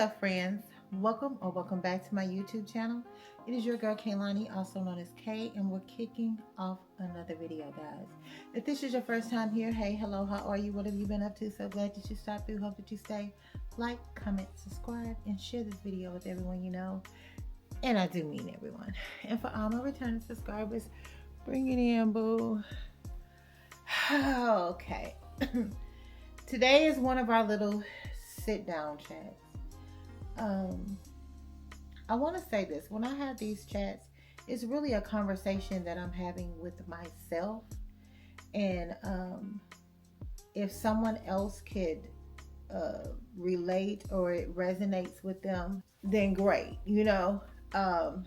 up, friends? Welcome back to my YouTube channel. It is your girl Kaye Lanhi, also known as Kay, and we're kicking off another video, guys. If this is your first time here, hey, hello, how are you? What have you been up to? So glad that you stopped through. Hope that you stay. Like, comment, subscribe, and share this video with everyone you know. And I do mean everyone. And for all my returning subscribers, bring it in, boo. Okay. Today is one of our little sit-down chats. I want to say this. When I have these chats, it's really a conversation that I'm having with myself. And if someone else could relate or it resonates with them, then great, you know. And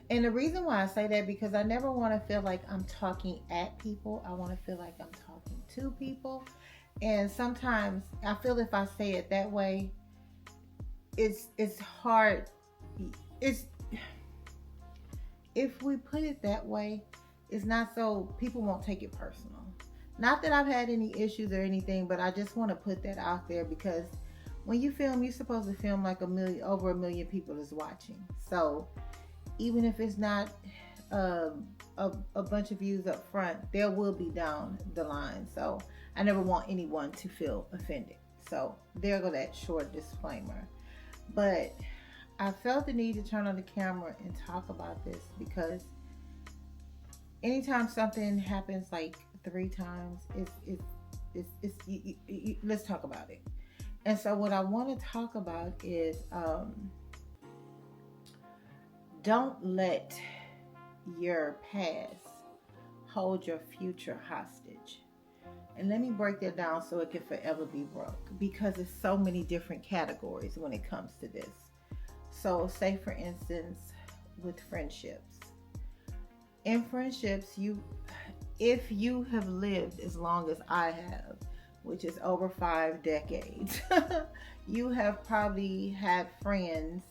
the reason why I say that, because I never want to feel like I'm talking at people. I want to feel like I'm talking to people. And sometimes I feel if I say it that way, it's hard. If we put it that way, it's not so people won't take it personal. Not that I've had any issues or anything, but I just want to put that out there, because when you film, you're supposed to film like over a million people is watching. So even if it's not a bunch of views up front, there will be down the line. So I never want anyone to feel offended. So there go that short disclaimer. But I felt the need to turn on the camera and talk about this, because anytime something happens like 3 times, let's talk about it. And so what I want to talk about is don't let your past hold your future hostage. And let me break that down so it can forever be broke, because it's so many different categories when it comes to this. So say for instance, with friendships. In friendships, if you have lived as long as I have, which is over 5 decades, you have probably had friends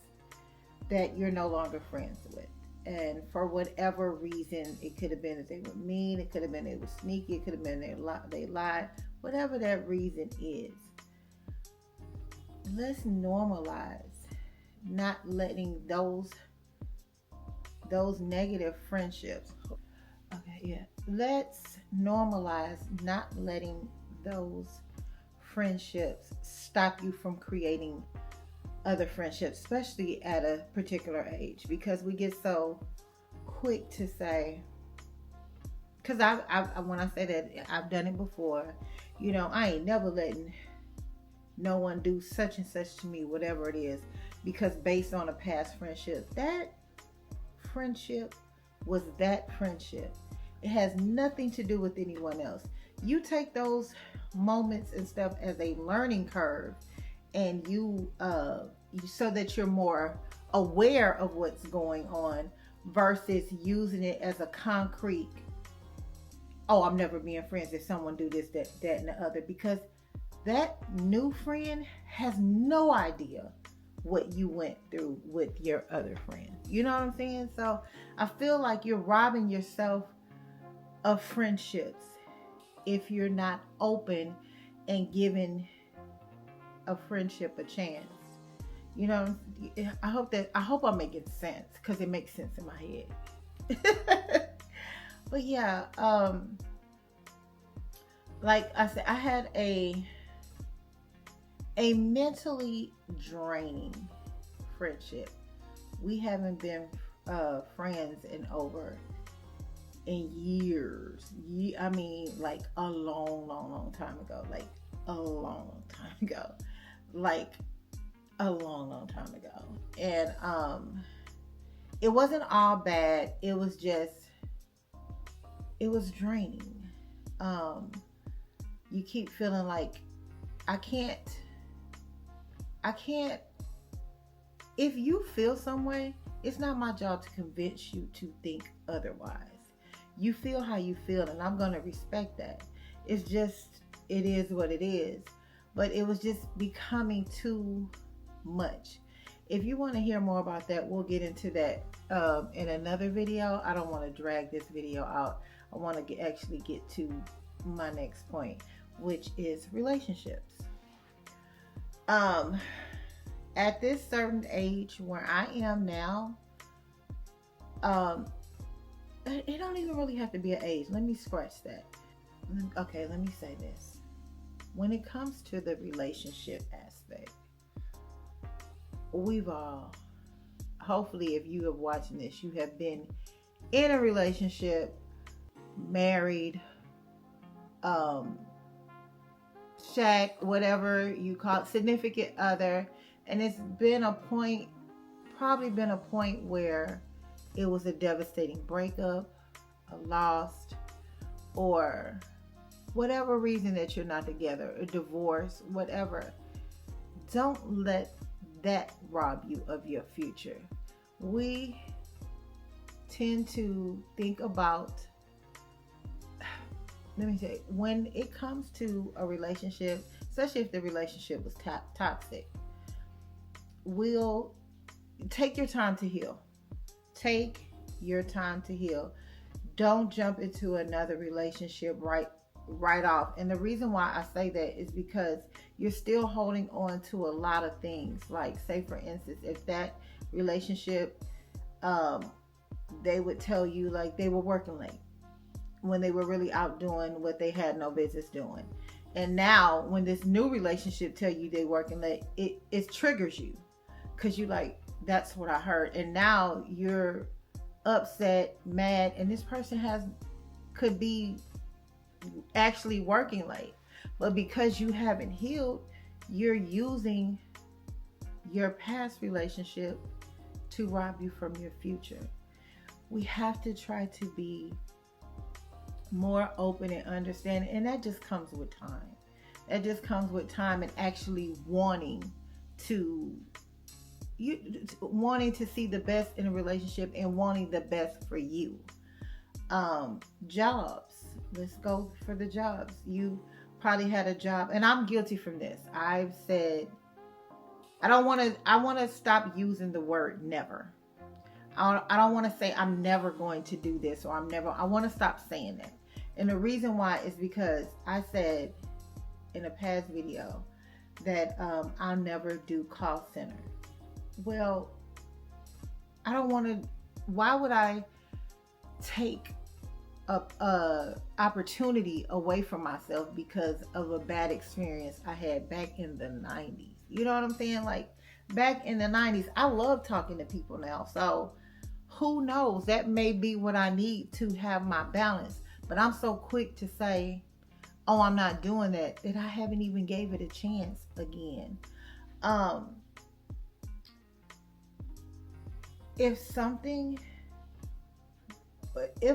that you're no longer friends with. And for whatever reason, it could have been that they were mean, it could have been they were sneaky, it could have been they lied, whatever that reason is. Let's normalize not letting those negative friendships. Okay, yeah. Let's normalize not letting those friendships stop you from creating other friendships, especially at a particular age, because we get so quick to say, because when I say that, I've done it before, you know, I ain't never letting no one do such and such to me, whatever it is, because based on a past friendship, that friendship was that friendship. It has nothing to do with anyone else. You take those moments and stuff as a learning curve, and you so that you're more aware of what's going on, versus using it as a concrete, oh, I'm never being friends if someone do this, that, and the other, because that new friend has no idea what you went through with your other friend. You know what I'm saying? So I feel like you're robbing yourself of friendships if you're not open and giving a friendship a chance. You know, I hope I'm making sense, because it makes sense in my head. But yeah, like I said, I had a mentally draining friendship. We haven't been friends in years. I mean, like a long time ago. Like a long time ago. Like a long time ago. And it wasn't all bad. It was draining. You keep feeling like I can't, if you feel some way, it's not my job to convince you to think otherwise. You feel how you feel, and I'm going to respect that. It's just, it is what it is. But it was just becoming too much. If you want to hear more about that, we'll get into that in another video. I don't want to drag this video out. I want to actually get to my next point, which is relationships. at this certain age where I am now, um, it don't even really have to be an age. Let me scratch that. Okay, let me say this. When it comes to the relationship aspect, we've all, hopefully, if you are watching this, you have been in a relationship, married, um, shack, whatever you call it, significant other, and it's been a point, probably been a point where it was a devastating breakup, a loss, or whatever reason that you're not together, a divorce, whatever. Don't let that rob you of your future. We tend to think about, let me say, when it comes to a relationship, especially if the relationship was toxic, we'll take your time to heal. Take your time to heal. Don't jump into another relationship right off. And the reason why I say that is because you're still holding on to a lot of things. Like, say for instance, if that relationship, they would tell you like they were working late when they were really out doing what they had no business doing. And now when this new relationship tell you they working late, it triggers you, because you like, that's what I heard. And now you're upset, mad, and this person could be actually working late. But because you haven't healed, you're using your past relationship to rob you from your future. We have to try to be more open and understanding, and that just comes with time. That just comes with time and actually wanting to see the best in a relationship and wanting the best for you. Jobs. Let's go for the jobs. You probably had a job, and I'm guilty from this. I've said, I want to stop using the word never. I don't want to say I'm never going to do this, or I want to stop saying that. And the reason why is because I said in a past video that I'll never do call center. Well, I don't want to. Why would I take a opportunity away from myself because of a bad experience I had back in the 90s? You know what I'm saying? Like, back in the 90s, I love talking to people now. So who knows? That may be what I need to have my balance. But I'm so quick to say, oh, I'm not doing that I haven't even gave it a chance again. If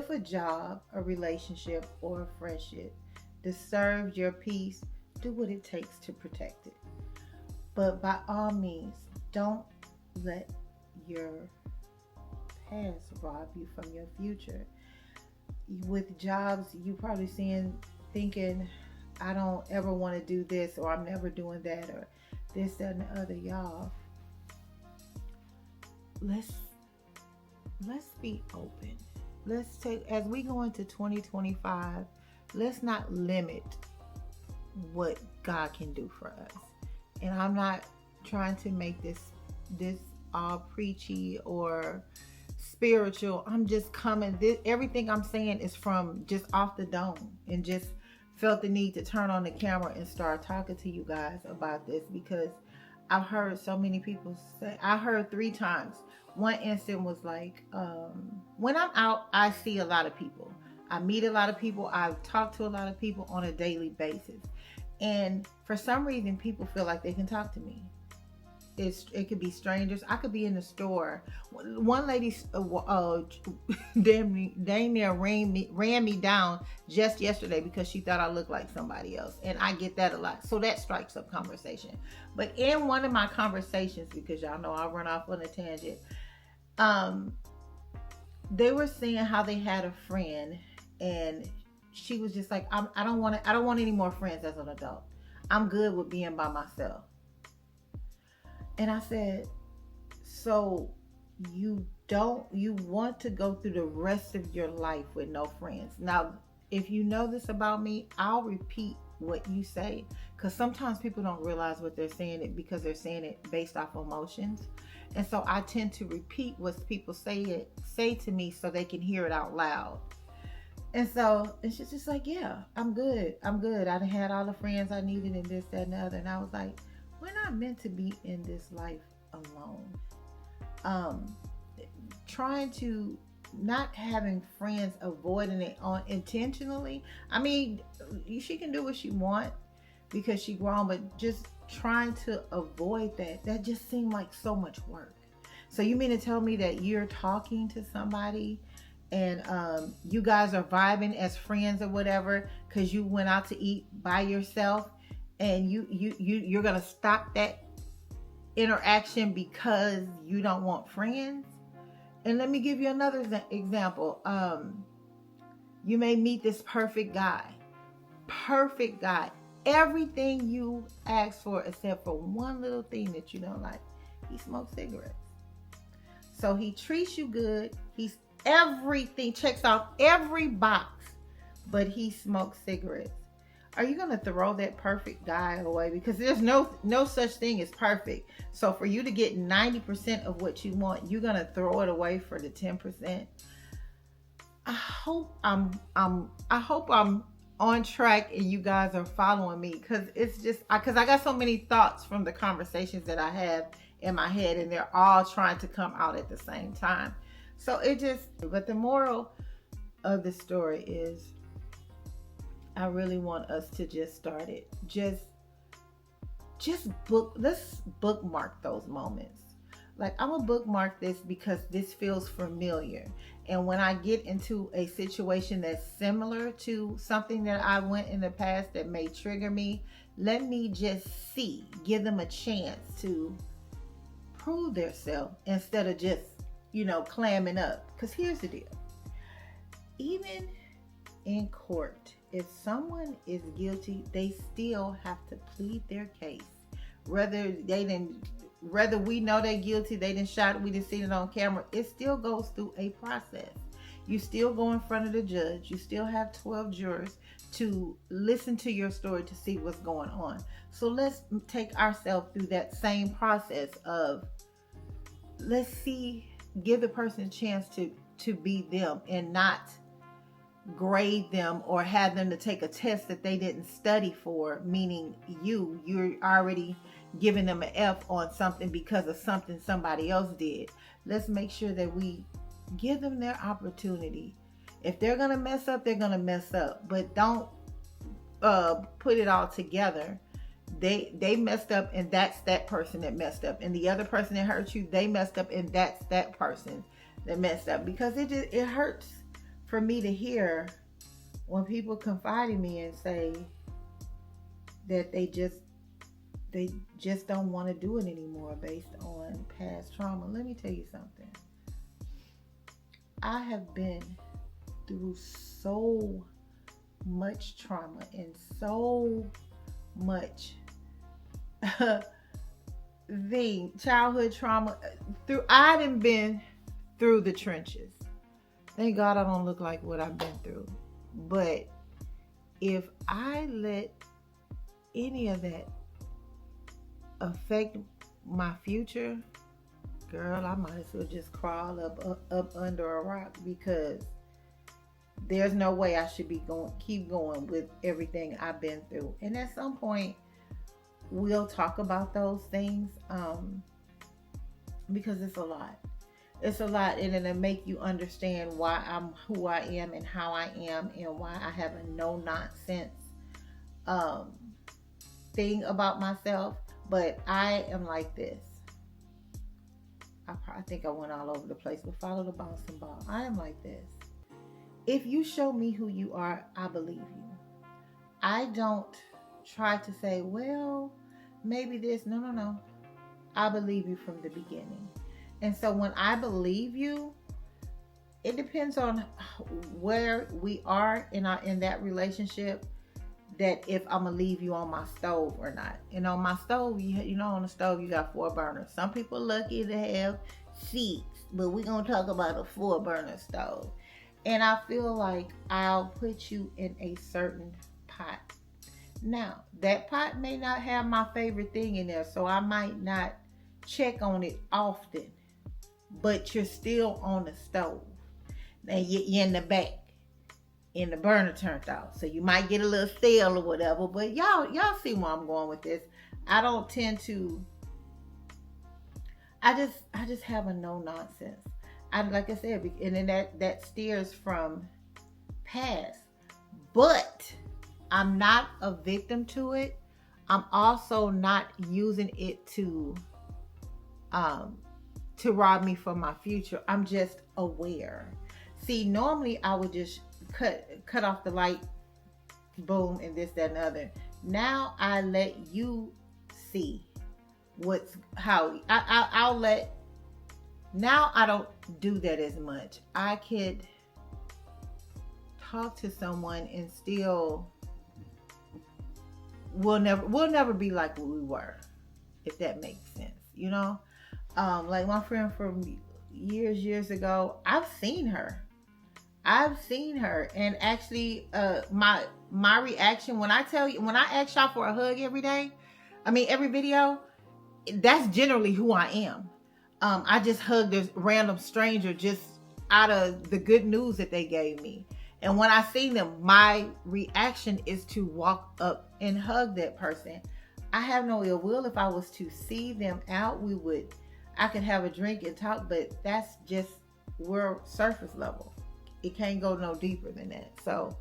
a job, a relationship, or a friendship disturbs your peace, do what it takes to protect it. But by all means, don't let your past rob you from your future. With jobs, you probably thinking, I don't ever want to do this, or I'm never doing that, or this, that, and the other. Y'all, let's be open. Let's take, as we go into 2025, let's not limit what God can do for us. And I'm not trying to make this all preachy or spiritual. I'm just coming. Everything I'm saying is from just off the dome, and just felt the need to turn on the camera and start talking to you guys about this, because I've heard so many people say. I heard 3 times. One instant was like, when I'm out, I see a lot of people. I meet a lot of people. I talk to a lot of people on a daily basis. And for some reason, people feel like they can talk to me. It could be strangers. I could be in the store. One lady damn near ran me down just yesterday because she thought I looked like somebody else. And I get that a lot. So that strikes up conversation. But in one of my conversations, because y'all know I run off on a tangent, they were saying how they had a friend, and she was just like, I don't want any more friends as an adult. I'm good with being by myself. And I said, so you want to go through the rest of your life with no friends? Now, if you know this about me, I'll repeat what you say, because sometimes people don't realize what they're saying it because they're saying it based off emotions. And so I tend to repeat what people say to me so they can hear it out loud. And so it's just like, yeah, I'm good. I done had all the friends I needed and this, that, and the other. And I was like, we're not meant to be in this life alone. Trying to not having friends, avoiding it on intentionally. I mean, she can do what she want because she grown, but just trying to avoid that just seemed like so much work. So you mean to tell me that you're talking to somebody and you guys are vibing as friends or whatever because you went out to eat by yourself, and you're gonna stop that interaction because you don't want friends? And let me give you another example. You may meet this perfect guy. Everything you ask for except for one little thing that you don't like. He smokes cigarettes. So he treats you good. He's everything, checks off every box, but he smokes cigarettes. Are you gonna throw that perfect guy away? Because there's no such thing as perfect. So for you to get 90% of what you want, you're gonna throw it away for the 10%. I hope I'm on track and you guys are following me, because it's just because I got so many thoughts from the conversations that I have in my head, and they're all trying to come out at the same time. So but the moral of the story is, I really want us to just start it. Let's bookmark those moments. Like, I'm gonna bookmark this because this feels familiar. And when I get into a situation that's similar to something that I went in the past that may trigger me, let me just give them a chance to prove themselves instead of just, clamming up. Because here's the deal. Even in court, if someone is guilty, they still have to plead their case. Whether we know they're guilty, they didn't shot it, we didn't see it on camera, it still goes through a process. You still go in front of the judge. You still have 12 jurors to listen to your story to see what's going on. So let's take ourselves through that same process of, give the person a chance to be them and not grade them or have them to take a test that they didn't study for, meaning you're already giving them an F on something because of something somebody else did. Let's make sure that we give them their opportunity. If they're gonna mess up, they're gonna mess up, but don't put it all together. They messed up, and that's that person that messed up, and the other person that hurt you, they messed up, and that's that person that messed up. Because it hurts for me to hear when people confide in me and say that they just don't want to do it anymore based on past trauma. Let me tell you something. I have been through so much trauma and so much childhood trauma. I done been through the trenches. Thank God I don't look like what I've been through. But if I let any of that affect my future, girl, I might as well just crawl up under a rock, because there's no way I should be keep going with everything I've been through. And at some point, we'll talk about those things, because it's a lot. It's a lot, and it'll make you understand why I'm who I am and how I am, and why I have a no-nonsense thing about myself. But I am like this. I think I went all over the place, but follow the bouncing ball. I am like this. If you show me who you are, I believe you. I don't try to say, well, maybe this. No. I believe you from the beginning. And so when I believe you, it depends on where we are in that relationship, that if I'm gonna leave you on my stove or not. And on my stove, on the stove you got 4 burners. Some people lucky to have 6, but we're gonna talk about a 4-burner stove. And I feel like I'll put you in a certain pot. Now, that pot may not have my favorite thing in there, so I might not check on it often, but you're still on the stove. Now you're in the back, and the burner turned off, so you might get a little stale or whatever. But y'all see where I'm going with this. I don't tend to. I just have a no nonsense. I like I said, and then that steers from past, but I'm not a victim to it. I'm also not using it to rob me from my future. I'm just aware. See, normally I would just cut off the light, boom, and this, that, and the other. Now I let you see I'll let. Now I don't do that as much. I could talk to someone and still we'll never be like what we were, if that makes sense, you know. Like my friend from years ago, I've seen her, and actually my reaction when I ask y'all for a hug every day, every video, that's generally who I am. I just hugged a random stranger just out of the good news that they gave me. And when I see them, my reaction is to walk up and hug that person. I have no ill will. If I was to see them out, I could have a drink and talk, but that's just, we're surface level. It can't go no deeper than that. So,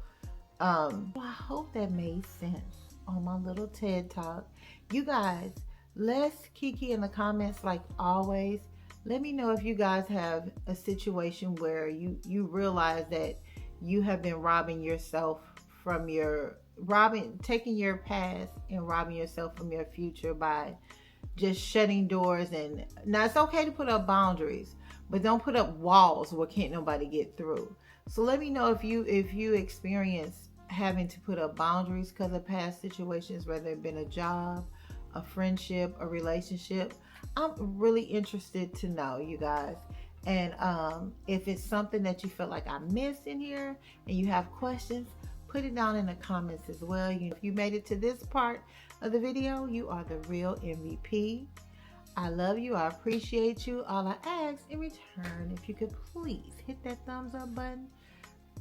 I hope that made sense on my little TED Talk. You guys, let's kiki in the comments like always. Let me know if you guys have a situation where you realize that you have been robbing yourself from taking your past and robbing yourself from your future by just shutting doors. And now it's okay to put up boundaries, but don't put up walls where can't nobody get through. So let me know if you experience having to put up boundaries because of past situations, whether it been a job, a friendship, a relationship. I'm really interested to know, you guys. And if it's something that you feel like I missed in here and you have questions, put it down in the comments as well. If you made it to this part of the video, you are the real MVP. I love you. I appreciate you. All I ask in return, if you could please hit that thumbs up button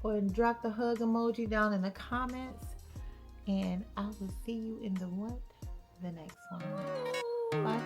or drop the hug emoji down in the comments. And I will see you in the next one. Bye.